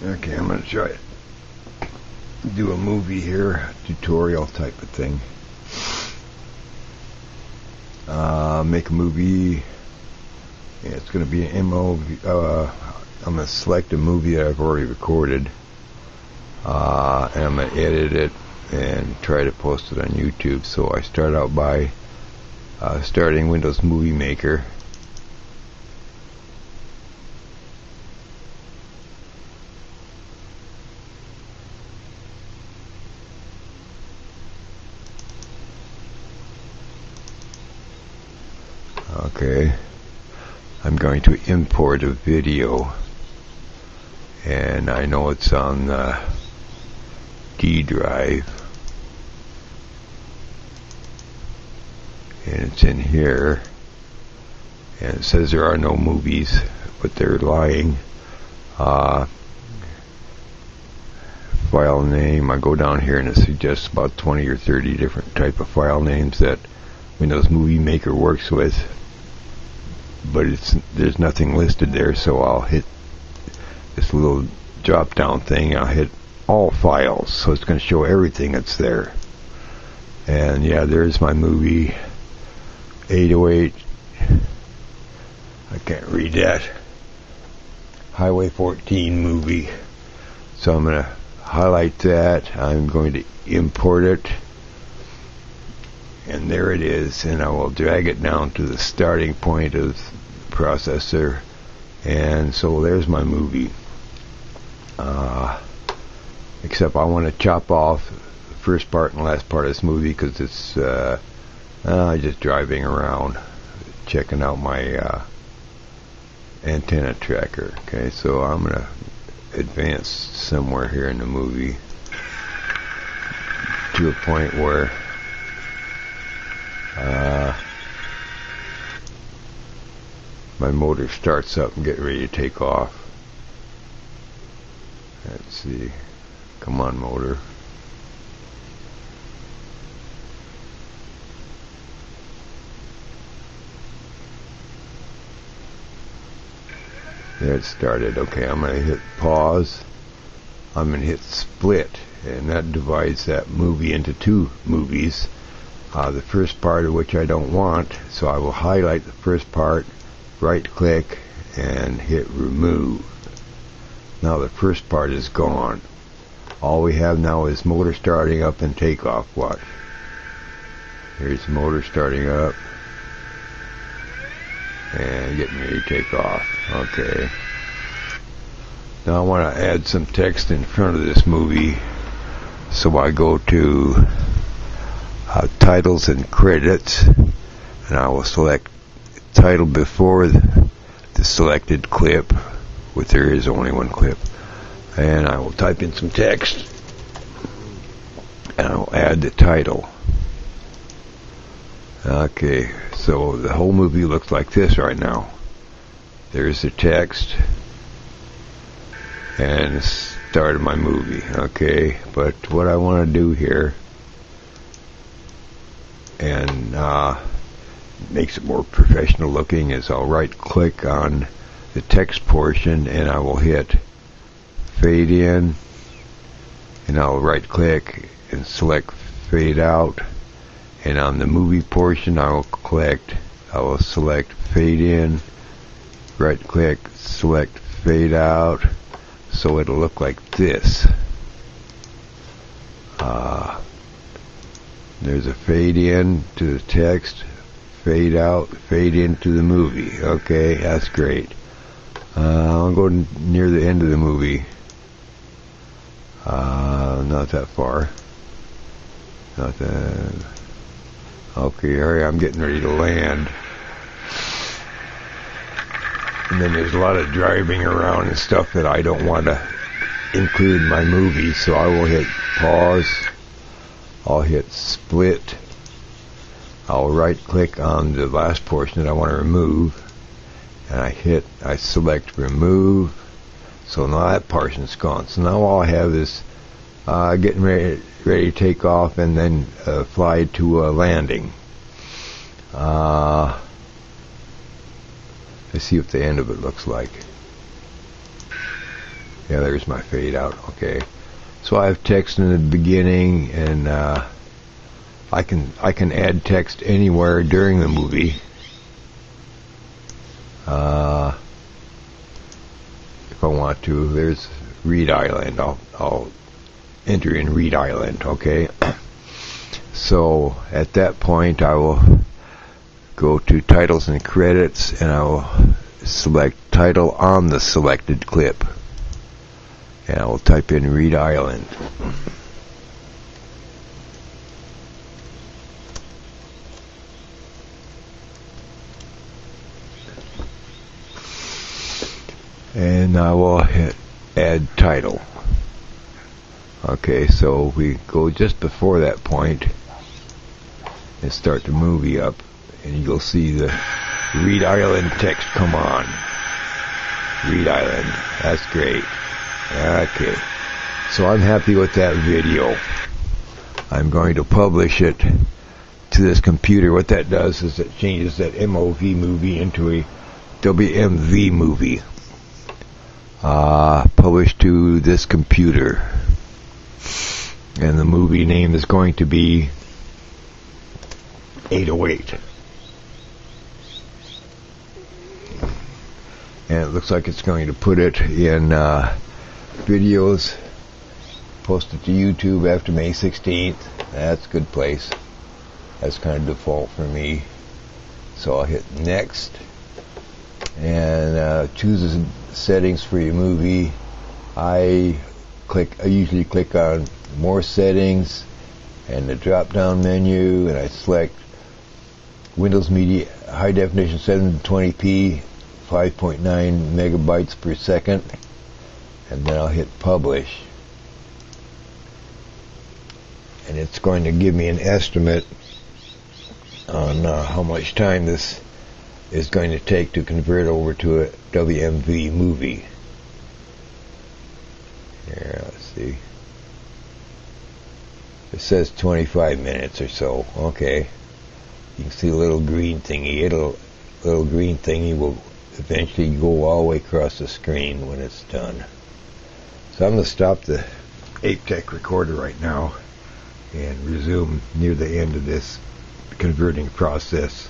Okay, I'm going to try it. Do a movie here, tutorial type of thing. Make a movie. Yeah, it's going to be an MOV. I'm going to select a movie that I've already recorded, and I'm going to edit it and try to post it on YouTube. So I start out by starting Windows Movie Maker. Okay, I'm going to import a video, and I know it's on the D drive, and it's in here, and it says there are no movies, but they're lying. File name, I go down here and it suggests about 20 or 30 different type of file names that Windows Movie Maker works with, but there's nothing listed there, so I'll hit this little drop down thing. I'll hit all files, so it's going to show everything that's there. And yeah, there's my movie 808. I can't read that. Highway 14 movie. So I'm going to highlight that. I'm going to import it. And there it is, and I will drag it down to the starting point of the processor, and so there's my movie. Except I want to chop off the first part and last part of this movie because it's just driving around checking out my antenna tracker. Okay, so I'm going to advance somewhere here in the movie to a point where my motor starts up and get ready to take off. Let's see. Come on, motor. There it started. Okay, I'm going to hit pause. I'm going to hit split, and that divides that movie into two movies. The first part of which I don't want, so I will highlight the first part, right click, and hit remove. Now the first part is gone. All we have now is motor starting up and takeoff. Watch. Here's the motor starting up and getting ready to take off. Okay. Now I want to add some text in front of this movie, so I go to titles and credits, and I will select title before the selected clip, which there is only one clip, and I will type in some text, and I will add the title. Okay, so the whole movie looks like this right now. There's the text and the start of my movie. Okay, but what I want to do here, and makes it more professional looking, is I'll right click on the text portion and I will hit fade in, and I'll right click and select fade out, and on the movie portion I will select fade in, right click, select fade out, so it'll look like this. There's a fade in to the text, fade out, fade into the movie. Okay, that's great. I'll go near the end of the movie. Not that far. Not that. Okay, here I'm getting ready to land. And then there's a lot of driving around and stuff that I don't want to include in my movie, so I will hit pause. I'll hit split. I'll right click on the last portion that I want to remove, and I select remove. So now that portion's gone. So now all I have is getting ready to take off and then fly to a landing. Let's see what the end of it looks like. Yeah, there's my fade out. Okay, so I have text in the beginning, and I can add text anywhere during the movie. If I want to, there's Read Island. I'll enter in Read Island. Okay. So at that point, I will go to Titles and Credits, and I will select Title on the selected clip, and I will type in Read Island. And I will hit Add Title. Okay, so we go just before that point and start the movie up, and you'll see the Read Island text come on. Read Island. That's great. Okay. So I'm happy with that video. I'm going to publish it to this computer. What that does is it changes that MOV movie into a WMV movie. Published to this computer. And the movie name is going to be 808. And it looks like it's going to put it in videos, post it to YouTube after May 16th. That's a good place. That's kind of default for me. So I'll hit next and choose the settings for your movie. I usually click on more settings and the drop down menu, and I select Windows Media High Definition 720p 5.9 megabytes per second, and then I'll hit publish, and it's going to give me an estimate on how much time this is going to take to convert over to a WMV movie. Here, let's see. It says 25 minutes or so. Okay. You can see a little green thingy. Little green thingy will eventually go all the way across the screen when it's done. So I'm going to stop the ApeTech recorder right now and resume near the end of this converting process.